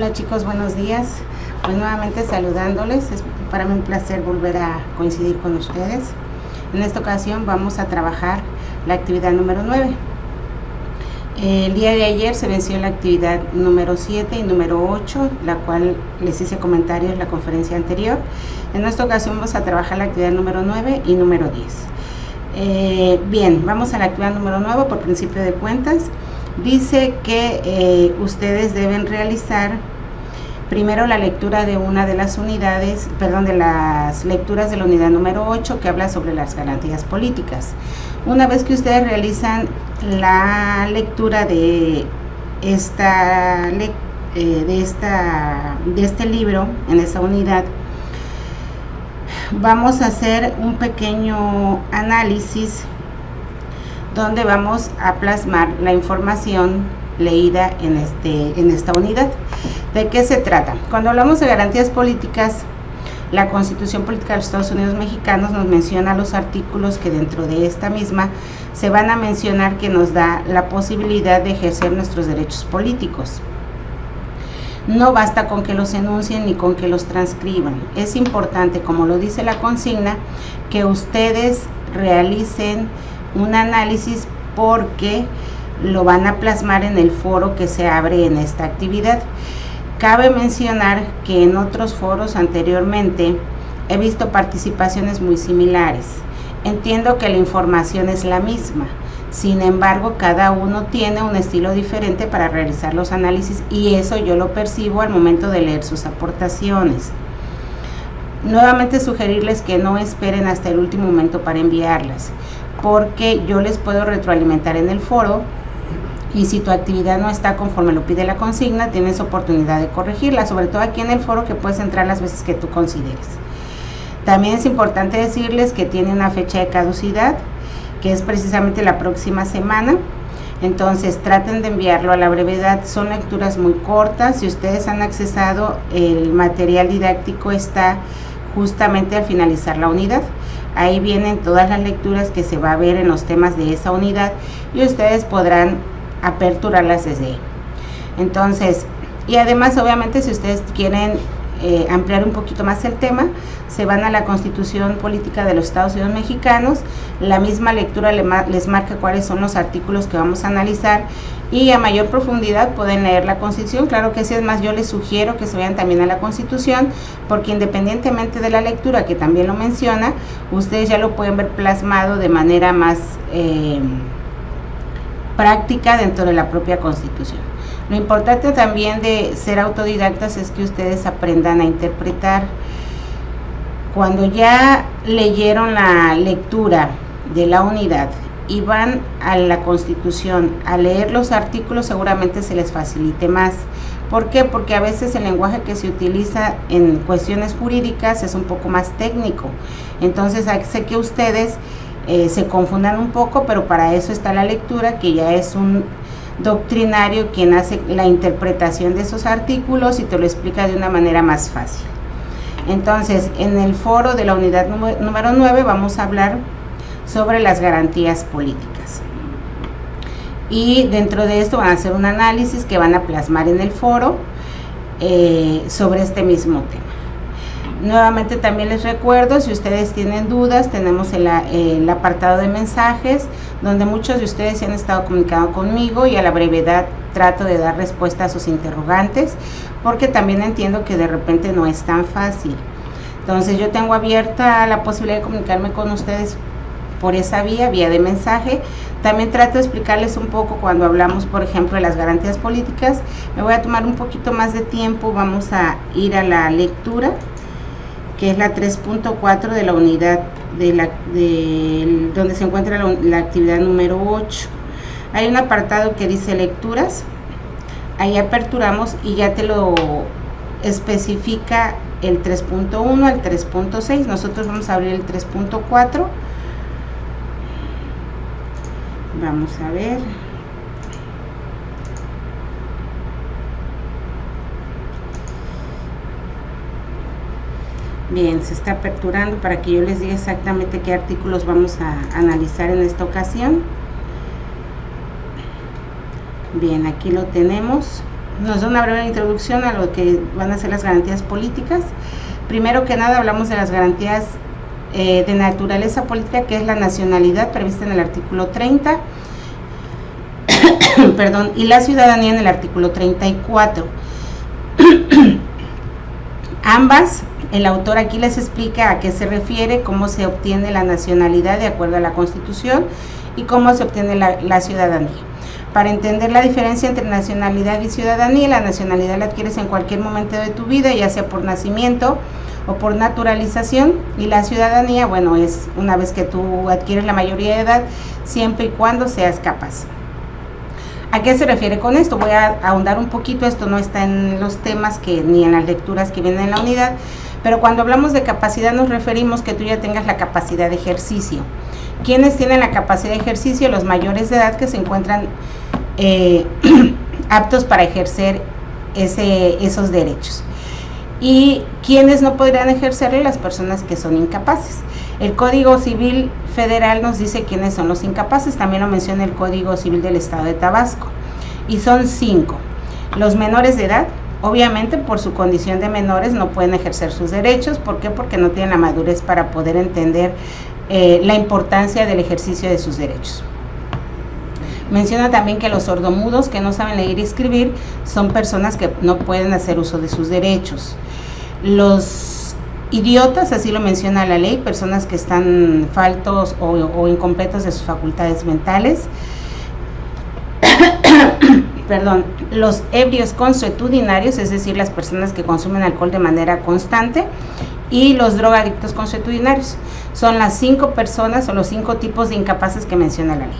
Hola chicos, buenos días. Pues nuevamente saludándoles, es para mí un placer volver a coincidir con ustedes. En esta ocasión vamos a trabajar la actividad número 9. El día de ayer se venció la actividad número 7 y número 8, la cual les hice comentarios en la conferencia anterior. En esta ocasión vamos a trabajar la actividad número 9 y número 10. Bien, vamos a la actividad número 9 por principio de cuentas. Dice que ustedes deben realizar primero la lectura de una de las unidades, de las lecturas de la unidad número 8 que habla sobre las garantías políticas. Una vez que ustedes realizan la lectura de este libro en esa unidad, vamos a hacer un pequeño análisis donde vamos a plasmar la información leída en esta unidad. ¿De qué se trata? Cuando hablamos de garantías políticas, la Constitución Política de los Estados Unidos Mexicanos nos menciona los artículos que dentro de esta misma se van a mencionar que nos da la posibilidad de ejercer nuestros derechos políticos. No basta con que los enuncien ni con que los transcriban. Es importante, como lo dice la consigna, que ustedes realicen un análisis porque lo van a plasmar en el foro que se abre en esta actividad. Cabe mencionar que en otros foros anteriormente he visto participaciones muy similares. Entiendo que la información es la misma, sin embargo cada uno tiene un estilo diferente para realizar los análisis y eso yo lo percibo al momento de leer sus aportaciones. Nuevamente sugerirles que no esperen hasta el último momento para enviarlas, porque yo les puedo retroalimentar en el foro y si tu actividad no está conforme lo pide la consigna, tienes oportunidad de corregirla, sobre todo aquí en el foro que puedes entrar las veces que tú consideres. También es importante decirles que tiene una fecha de caducidad, que es precisamente la próxima semana, entonces traten de enviarlo a la brevedad. Son lecturas muy cortas. Si ustedes han accesado, el material didáctico está justamente al finalizar la unidad. Ahí vienen todas las lecturas que se va a ver en los temas de esa unidad y ustedes podrán aperturarlas desde ahí. Entonces, y además obviamente si ustedes quieren ampliar un poquito más el tema, se van a la Constitución Política de los Estados Unidos Mexicanos. La misma lectura les marca cuáles son los artículos que vamos a analizar y a mayor profundidad pueden leer la Constitución. Claro que sí, es más, yo les sugiero que se vayan también a la Constitución, porque independientemente de la lectura, que también lo menciona, ustedes ya lo pueden ver plasmado de manera más práctica dentro de la propia Constitución. Lo importante también de ser autodidactas es que ustedes aprendan a interpretar. Cuando ya leyeron la lectura de la unidad y van a la Constitución a leer los artículos, seguramente se les facilite más. ¿Por qué? Porque a veces el lenguaje que se utiliza en cuestiones jurídicas es un poco más técnico. Entonces hace que ustedes se confundan un poco, pero para eso está la lectura, que ya es un doctrinario quien hace la interpretación de esos artículos y te lo explica de una manera más fácil. Entonces, en el foro de la unidad número 9 vamos a hablar sobre las garantías políticas. Y dentro de esto van a hacer un análisis que van a plasmar en el foro sobre este mismo tema. Nuevamente también les recuerdo, si ustedes tienen dudas, tenemos el apartado de mensajes, donde muchos de ustedes se han estado comunicando conmigo y a la brevedad trato de dar respuesta a sus interrogantes, porque también entiendo que de repente no es tan fácil. Entonces yo tengo abierta la posibilidad de comunicarme con ustedes por esa vía de mensaje. También trato de explicarles un poco cuando hablamos, por ejemplo, de las garantías políticas. Me voy a tomar un poquito más de tiempo, vamos a ir a la lectura, que es la 3.4 de la unidad donde se encuentra la actividad número 8. Hay un apartado que dice lecturas, ahí aperturamos y ya te lo especifica el 3.1 al 3.6. nosotros vamos a abrir el 3.4. Vamos a ver. Bien, se está aperturando para que yo les diga exactamente qué artículos vamos a analizar en esta ocasión. Bien, aquí lo tenemos. nos da una breve introducción a lo que van a ser las garantías políticas. Primero que nada hablamos de las garantías de naturaleza política, que es la nacionalidad prevista en el artículo 30, perdón, y la ciudadanía en el artículo 34. Ambas, el autor aquí les explica a qué se refiere, cómo se obtiene la nacionalidad de acuerdo a la Constitución y cómo se obtiene la ciudadanía. Para entender la diferencia entre nacionalidad y ciudadanía, la nacionalidad la adquieres en cualquier momento de tu vida, ya sea por nacimiento o por naturalización, y la ciudadanía, bueno, es una vez que tú adquieres la mayoría de edad, siempre y cuando seas capaz. ¿A qué se refiere con esto? Voy a ahondar un poquito, esto no está en los temas ni en las lecturas que vienen en la unidad, pero cuando hablamos de capacidad nos referimos que tú ya tengas la capacidad de ejercicio. ¿Quiénes tienen la capacidad de ejercicio? Los mayores de edad que se encuentran aptos para ejercer esos derechos. ¿Y quiénes no podrían ejercerlo? Las personas que son incapaces. El Código Civil Federal nos dice quiénes son los incapaces, también lo menciona el Código Civil del Estado de Tabasco, y son 5. Los menores de edad, obviamente por su condición de menores no pueden ejercer sus derechos. ¿Por qué? Porque no tienen la madurez para poder entender la importancia del ejercicio de sus derechos. Menciona también que los sordomudos que no saben leer y escribir son personas que no pueden hacer uso de sus derechos. Los idiotas, así lo menciona la ley, personas que están faltos o incompletos de sus facultades mentales. Perdón, los ebrios consuetudinarios, es decir, las personas que consumen alcohol de manera constante, y los drogadictos consuetudinarios. Son las 5 personas o los 5 tipos de incapaces que menciona la ley.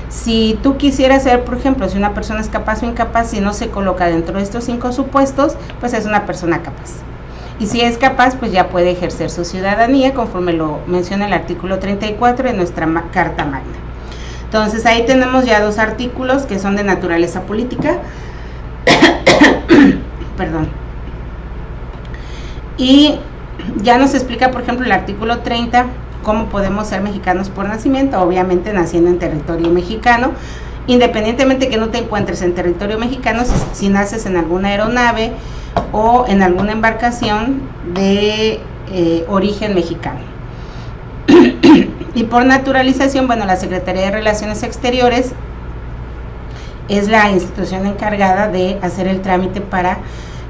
Si tú quisieras saber, por ejemplo, si una persona es capaz o incapaz, si no se coloca dentro de estos 5 supuestos, pues es una persona capaz. Y si es capaz, pues ya puede ejercer su ciudadanía, conforme lo menciona el artículo 34 de nuestra Carta Magna. Entonces ahí tenemos ya 2 artículos que son de naturaleza política. Perdón. Y ya nos explica, por ejemplo, el artículo 30, cómo podemos ser mexicanos por nacimiento, obviamente naciendo en territorio mexicano, independientemente que no te encuentres en territorio mexicano, si naces en alguna aeronave o en alguna embarcación de origen mexicano. Y por naturalización, bueno, la Secretaría de Relaciones Exteriores es la institución encargada de hacer el trámite para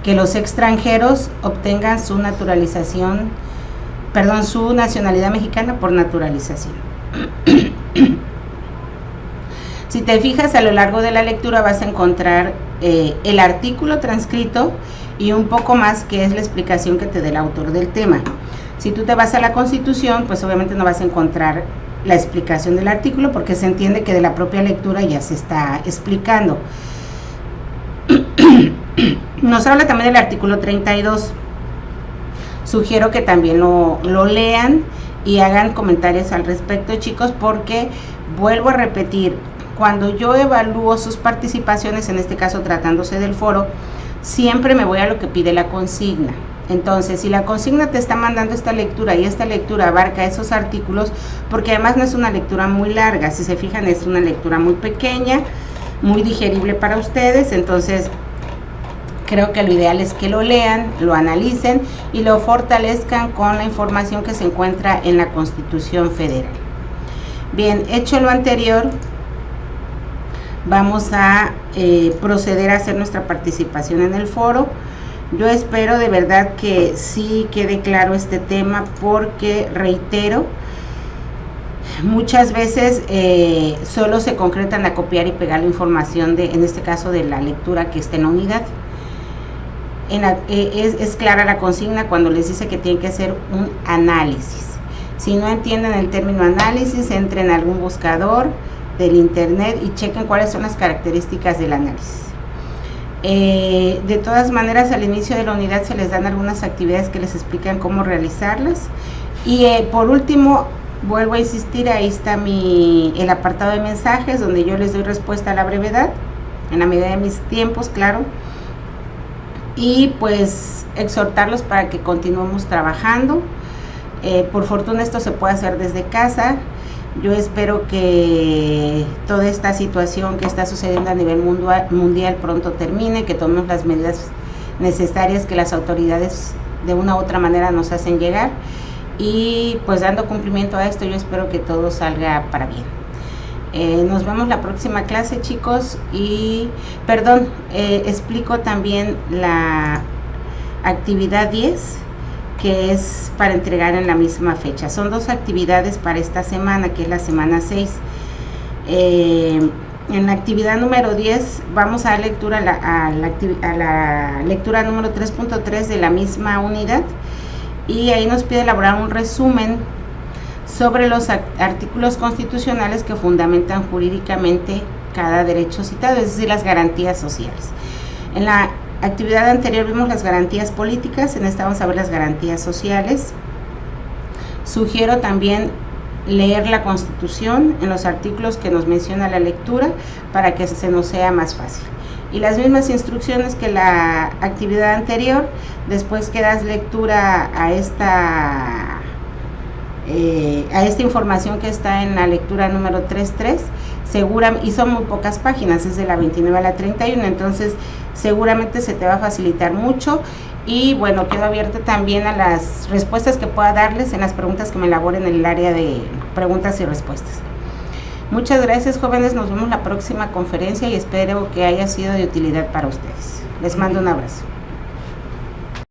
que los extranjeros obtengan su naturalización, perdón, su nacionalidad mexicana por naturalización. Si te fijas, a lo largo de la lectura vas a encontrar el artículo transcrito y un poco más, que es la explicación que te dé el autor del tema. Si tú te vas a la Constitución, pues obviamente no vas a encontrar la explicación del artículo, porque se entiende que de la propia lectura ya se está explicando. Nos habla también del artículo 32. Sugiero que también lo lean y hagan comentarios al respecto, chicos, porque vuelvo a repetir, cuando yo evalúo sus participaciones, en este caso tratándose del foro, siempre me voy a lo que pide la consigna. Entonces, si la consigna te está mandando esta lectura y esta lectura abarca esos artículos, porque además no es una lectura muy larga, si se fijan es una lectura muy pequeña, muy digerible para ustedes, entonces creo que lo ideal es que lo lean, lo analicen y lo fortalezcan con la información que se encuentra en la Constitución Federal. Bien, hecho lo anterior, vamos a proceder a hacer nuestra participación en el foro. Yo espero de verdad que sí quede claro este tema, porque reitero, muchas veces solo se concretan a copiar y pegar la información en este caso de la lectura que está en la unidad. Es clara la consigna cuando les dice que tienen que hacer un análisis. Si no entienden el término análisis, entren a algún buscador del internet y chequen cuáles son las características del análisis. De todas maneras, al inicio de la unidad se les dan algunas actividades que les explican cómo realizarlas. Y por último, vuelvo a insistir, ahí está el apartado de mensajes, donde yo les doy respuesta a la brevedad, en la medida de mis tiempos, claro. Y pues exhortarlos para que continuemos trabajando. Por fortuna esto se puede hacer desde casa. Yo espero que toda esta situación que está sucediendo a nivel mundial pronto termine, que tomemos las medidas necesarias que las autoridades de una u otra manera nos hacen llegar, y pues dando cumplimiento a esto yo espero que todo salga para bien. Nos vemos la próxima clase, chicos, y perdón, explico también la actividad 10, que es para entregar en la misma fecha. Son 2 actividades para esta semana, que es la semana 6. En la actividad número 10 vamos a dar lectura a la lectura número 3.3 de la misma unidad, y ahí nos pide elaborar un resumen sobre los artículos constitucionales que fundamentan jurídicamente cada derecho citado, es decir, las garantías sociales. En la actividad anterior vimos las garantías políticas, en esta vamos a ver las garantías sociales. Sugiero también leer la Constitución en los artículos que nos menciona la lectura para que se nos sea más fácil. Y las mismas instrucciones que la actividad anterior, después que das lectura a esta información que está en la lectura número 3.3, y son muy pocas páginas, es de la 29 a la 31, entonces seguramente se te va a facilitar mucho. Y bueno, quedo abierta también a las respuestas que pueda darles en las preguntas que me elaboren en el área de preguntas y respuestas. Muchas gracias, jóvenes, nos vemos la próxima conferencia y espero que haya sido de utilidad para ustedes. Les mando un abrazo.